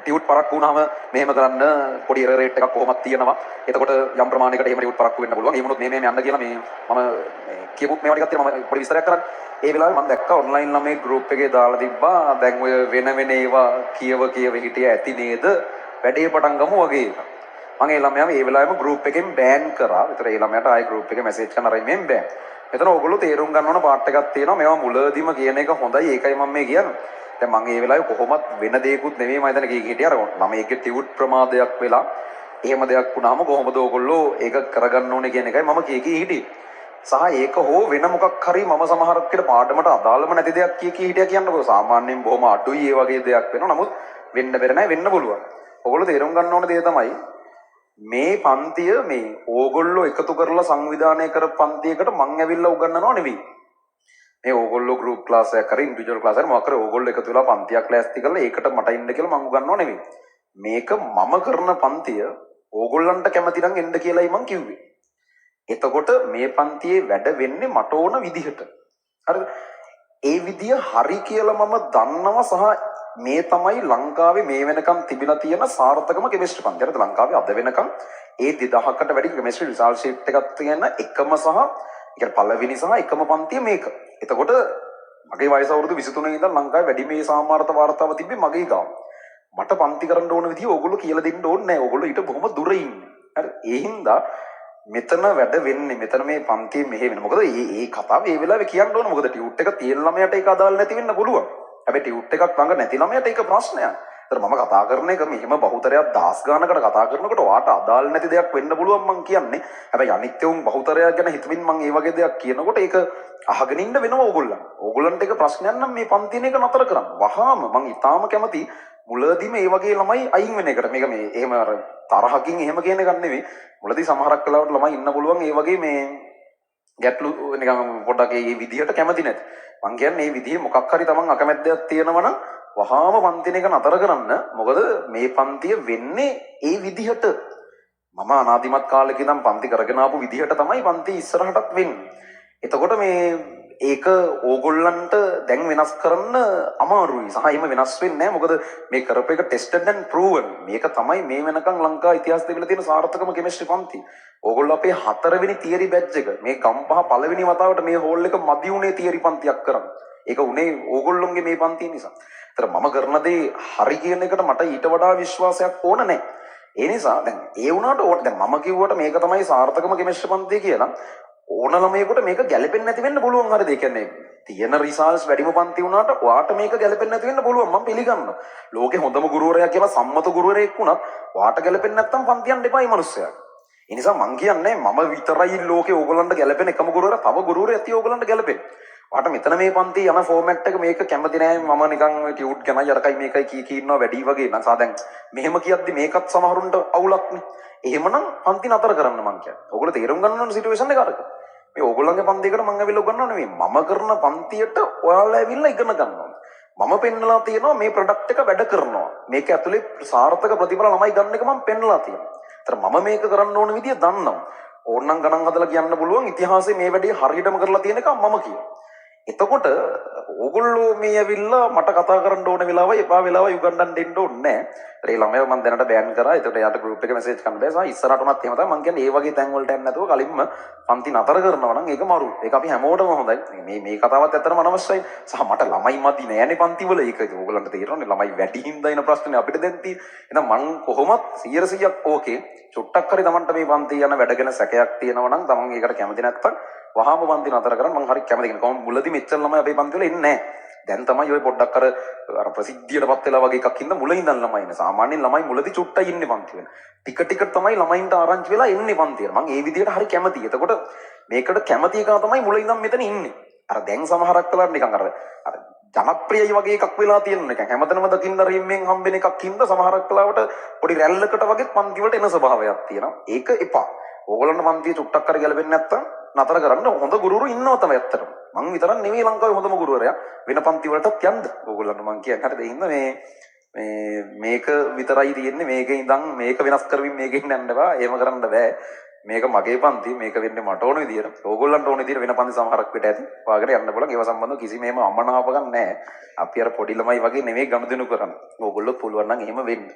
Tute පරක්කු වුණාම මෙහෙම කරන්න පොඩි එරර් රේට් එකක් කොහොමද තියෙනවා. එතකොට යම් ප්‍රමාණයකට එහෙම ටියුට් පරක්කු වෙන්න පුළුවන්. ඒ වුණොත් මේ යන්න කියලා මේ මම කියපු මේවා ටිකක් තියෙනවා. මම පොඩි විස්තරයක් කරන්න. ඒ වෙලාවේ මම දැක්කා ඔන්ලයින් ළමයි ගෲප් එකේ දාලා තිබ්බා. දැන් ඔය වෙන ඒවා කියව හිටිය ඇති නේද? වැඩේ පටන් ගමු වගේ එකක්. මම ඒ ළමයාව ඒ වෙලාවෙම ගෲප් එකෙන් බෑන් කරා. ඒතර ඒ ළමයාට ආයෙ ගෲප් එකේ මැසේජ් කරන අර මෙන් බෑන්. එතන ඕගොල්ලෝ තේරුම් ගන්න ඕන පාර්ට් එකක් තියෙනවා. මේවා මුලදීම කියන එක හොඳයි. ඒකයි මම මේ කියන්නේ. දැන් මම ඒ වෙලාවේ කොහොමත් වෙන දෙයක්වත් නෙමෙයි මම හිතන්නේ කී හිටියා. අර ළමයිගේ ටියුට් ප්‍රමාදයක් වෙලා එහෙම දෙයක් වුණාම කොහොමද ඕගොල්ලෝ ඒක කරගන්න ඕනේ කියන එකයි මම කී හිටියේ. සහ ඒක හෝ වෙන මොකක් හරි මම සමහරක් විට පාඩමට අදාළම නැති දෙයක් කී හිටියා කියන්නකෝ. සාමාන්‍යයෙන් බොහොම අඩුයි ඒ වගේ දෙයක් වෙනවා. නමුත් වෙන්න බැර නැහැ වෙන්න පුළුවන්. ඕගොල්ලෝ තේරුම් ගන්න ඕන දේ තමයි මේ පන්තිය මේ ඕගොල්ලෝ එකතු කරලා සංවිධානය කර පන්තියකට මං ඇවිල්ලා උගන්වනවා නෙවෙයි. මේ ඕගොල්ලෝ ගෲප් ක්ලාස් එකක් කරේ ඉන්ඩිවිජුවල් ක්ලාස් එකක් මොකක් කරේ ඕගොල්ලෝ එකතු වෙලා පන්තියක් ලෑස්ති කරලා ඒකට මට ඉන්න කියලා මං උගන්වනවා නෙවෙයි. මේක මම කරන පන්තිය ඕගොල්ලන්ට කැමති නම් එන්න කියලායි මං කිව්වේ. එතකොට මේ පන්තියේ වැඩ වෙන්නේ මට ඕන විදිහට. හරිද? ඒ විදිය හරි කියලා මම දන්නවා සහ මේ තමයි ලංකාවේ මේ වෙනකම් තිබිලා තියෙන සාර්ථකම කෙමිස්ට්‍රි පන්තිය. හරිද? ලංකාවේ අද වෙනකම් ඒ 2000කට වැඩි කෙමිස්ට්‍රි රිසල්ට් ෂීට් එකක් තියෙන එකම සහ ඒ පළවෙනි සහ එකම පන්තිය මේක. එතකොට මගේ වයස අවුරුදු 23 ඉඳන් ලංකාවේ වැඩි මේ සාමාර්ථ වාර්තාව තිබ්බේ මගේ ගාව. මට පන්ති කරන්න ඕන විදිය ඕගොල්ලෝ කියලා දෙන්න ඕනේ නැහැ. ඕගොල්ලෝ ඊට බොහොම දුර ඉන්නේ. හරි? ඒ හින්දා මෙතන වැඩ වෙන්නේ මෙතන මේ පන්තියේ මෙහෙ වෙන. මොකද මේ කතාව ඒ වෙලාවේ කියන්න ඕන. මොකද ටියුට් එක තියෙන ළමයට ඒක අදාළ නැති වෙන්න පුළුවන්. හැබැයි ටියුට් එකක් ළඟ නැති ළමයට ඒක ප්‍රශ්නයක්. ඒතර මම කතා කරන එක මෙහෙම බහුතරයක් දාස් ගානකට කතා කරනකොට ඔයාට අදාළ නැති දෙයක් වෙන්න පුළුවන් මං කියන්නේ. හැබැයි අනිත් උන් බහුතරයක් ගැන හිතමින් මං මේ වගේ දෙයක් කියනකොට ඒක අහගෙන ඉන්න වෙනවා ඕගොල්ලන්. ඕගොල්ලන්ට ඒක ප්‍රශ්නයක් නම් මේ පන්තින එක නතර කරන්න. වහාම මං ඊටාම කැමති මුලදීම මේ වගේ ළමයි අයින් වෙන එකට. මේක මේ එහෙම අර තරහකින් එහෙම කියන එකක් නෙවෙයි. මුලදී සමහරක් වෙලාවට ළමයි ඉන්න පුළුවන් ඒ වගේ මේ ගැටලු නිකන් පොඩ්ඩක් ඒ විදිහට කැමති නැති. මං කියන්නේ මේ විදිහේ මොකක් හරි තමන් අකමැත්තක් තියෙනවා නම් වහාම පන්තින එක නතර කරන්න. මොකද මේ පන්තිය වෙන්නේ ඒ විදිහට. මම අනාදිමත් කාලෙක ඉඳන් පන්ති කරගෙන ආපු විදිහට තමයි පන්ති ඉස්සරහටත් වෙන්නේ. එතකොට මේ ඒක ඕගොල්ලන්ට දැන් වෙනස් කරන්න අමාරුයි. සහ එහෙම වෙනස් වෙන්නේ නැහැ. මොකද මේ කරපු එක ටෙස්ටඩ් ඇන්ඩ් ප්‍රූවන්. මේක තමයි මේ වෙනකන් ලංකා ඉතිහාසයේ තිබිලා තියෙන සාර්ථකම කෙමිස්ට්‍රි පන්ති. ඕගොල්ලෝ අපේ 4 වෙනි තියරි බැච් එක මේ ගම්පහ පළවෙනි වතාවට මේ හෝල් එක මදි උනේ තියරි පන්තියක් කරන්න. ඒක උනේ ඕගොල්ලොන්ගේ මේ පන්තිය නිසා. ඒතර මම කරන දේ හරි කියන එකට මට ඊට වඩා විශ්වාසයක් ඕන නැහැ. ඒ නිසා දැන් ඒ වුණාට දැන් මම කිව්වට මේක තමයි සාර්ථකම කෙමිස්ට්‍රි පන්තිය කියලා ඕන ළමයෙකුට මේක ගැලපෙන්නේ නැති වෙන්න පුළුවන්. හරිද? ඒ කියන්නේ තියෙන රිසල්ට්ස් වැඩිම පන්ති වුණාට ඔයාට මේක ගැලපෙන්නේ නැති වෙන්න පුළුවන්. මම පිළිගන්නවා. ලෝකේ හොඳම ගුරුවරයා කියලා සම්මත ගුරුවරයෙක් වුණත් ඔයාට ගැලපෙන්නේ නැත්නම් පන්ති යන්න එපායි මිනිස්සයා. ඒ නිසා මං කියන්නේ මම විතරයි ලෝකේ ඕගොල්ලන්ට ගැලපෙන එකම ගුරුවරයා. තව ගුරුවරයෙක් ඇති ඕගොල්ලන්ට ගැලපෙන්නේ. ඔයාට මෙතන මේ පන්ති යන ෆෝමැට් එක මේක කැමති නෑ. මම නිකන් ටියුට් ගැනයි අරකයි මේකයි කී ඉන්නවා වැඩි වගේ. මං දැන් මෙහෙම කියද්දි මේකත් සමහරුන්ට අවුලක්නේ. එහෙමනම් පන්ති නතර කරන්න මං කියන්නේ. ඕගොල්ලෝ තේරුම් ගන්න ඕන සිටුේෂන් එක අරක. මේ ඕගොල්ලන්ගේ පන්තියකට මං ඇවිල්ලා උගන්වන්න නෙමෙයි. මම කරන පන්තියට ඔයාලා ඇවිල්ලා ඉගෙන ගන්න ඕනේ. මම පෙන්නලා තියෙනවා මේ ප්‍රොඩක්ට් එක වැඩ කරනවා. මේක ඇතුලේ සාර්ථක ප්‍රතිඵල ළමයි ගන්න එක මම පෙන්නලා තියෙනවා. ඒතර මම මේක කරන්න ඕන විදිය දන්නවා. ඕනනම් ගණන් හදලා කියන්න පුළුවන් ඉතිහාසයේ මේ වැඩේ හරියටම කරලා තියෙන එක මම කියනවා. එතකොට ඕගොල්ලෝ මේ ඇවිල්ලා මට කතා කරන්න ඕන වෙලාවයි එපා වෙලාවයි උගන්වන්න දෙන්න ඕනේ නැහැ. ඒ ළමයා මම දැනට බෑන් කරා. ඒකට එයාට ගෲප් එකේ මැසේජ් කරන්න බෑ. සහ ඉස්සරහට උනත් එහෙම තමයි. මම කියන්නේ ඒ වගේ තැන් වලට යන්නේ නැතුව කලින්ම පන්ති නතර කරනවා නම් ඒක මරු. ඒක අපි හැමෝටම හොඳයි. මේ කතාවත් ඇත්තටම අනවශ්‍යයි. සහ මට ළමයි මදි නෑනේ පන්ති වල. ඒක ඕගොල්ලන්ට තේරෙනවනේ. ළමයි වැඩි හින්දා එන ප්‍රශ්නේ අපිට දැන් තියෙන්නේ. එහෙනම් මං කොහොමත් 100%ක් ඕකේ. චුට්ටක් හරි Tamanට මේ පන්ති යන වැඩගෙන සැකයක් තියෙනවා නම් Taman ඒකට කැමති නැත්නම් වහාම පන්ති නතර කරන්න මං හරි කැමති කෙනෙක්. කොහොම මුලදී මෙච්චර ළමයි අපේ පන්ති වල එන්නේ නැහැ. දැන් තමයි ඔය පොඩ්ඩක් අර ප්‍රසිද්ධියටපත් වෙලා වගේ එකක් ඉඳන් මුල ඉඳන් ළමයි ඉන්නේ. සාමාන්‍යයෙන් ළමයි මුලදී චුට්ටයි ඉන්නේ පන්ති වෙන. ටික ටික තමයි ළමයින්ට ආරංචි වෙලා එන්නේ පන්තියට. මං ඒ විදිහට හරි කැමතියි. එතකොට මේකට කැමති එකා තමයි මුල ඉඳන් මෙතන ඉන්නේ. අර දැන් සමහරක් වෙලාවට නිකන් අර ජනප්‍රියයි වගේ එකක් වෙලා තියෙන එක. හැමතැනම දකින්න රීම්ෙන් හම්බෙන එකක් හින්දා සමහරක් වෙලාවට පොඩි රැල්ලකට වගේ පන්ති වලට එන ස්වභාවයක් තියෙනවා. ඒක එපා. ඕගොල්ලන්ට පන්තිය චුට්ටක් හරි ගැලපෙන්නේ නැත්තම් නතර කරන්න හොඳ ගුරුවරු ඉන්නවා තමයි ඇත්තටම. මං විතරක් නෙවෙයි ලංකාවේ හොඳම ගුරුවරයා. වෙන පන්ති වලටත් යන්න. ඕගොල්ලන්ට මං කියන්නේ හරිද? ඒ හින්දා මේක විතරයි තියෙන්නේ. මේකේ ඉඳන් මේක වෙනස් කරමින් මේකෙන් යන්න බෑ. එහෙම කරන්න බෑ. මේක මගේ පන්ති මේක වෙන්නේ මට ඕන විදියට. ඕගොල්ලන්ට ඕන විදියට වෙන පන්ති සමහරක් පිට ඇති. ඔයාගෙන යන්න බලන්න. ඒව සම්බන්ධව කිසිම එහෙම අමනාපකම් නැහැ. අපි අර පොඩි ළමයි වගේ නෙමෙයි ගනුදෙනු කරන්නේ. ඕගොල්ලෝ පුළුවන් නම් එහෙම වෙන්න.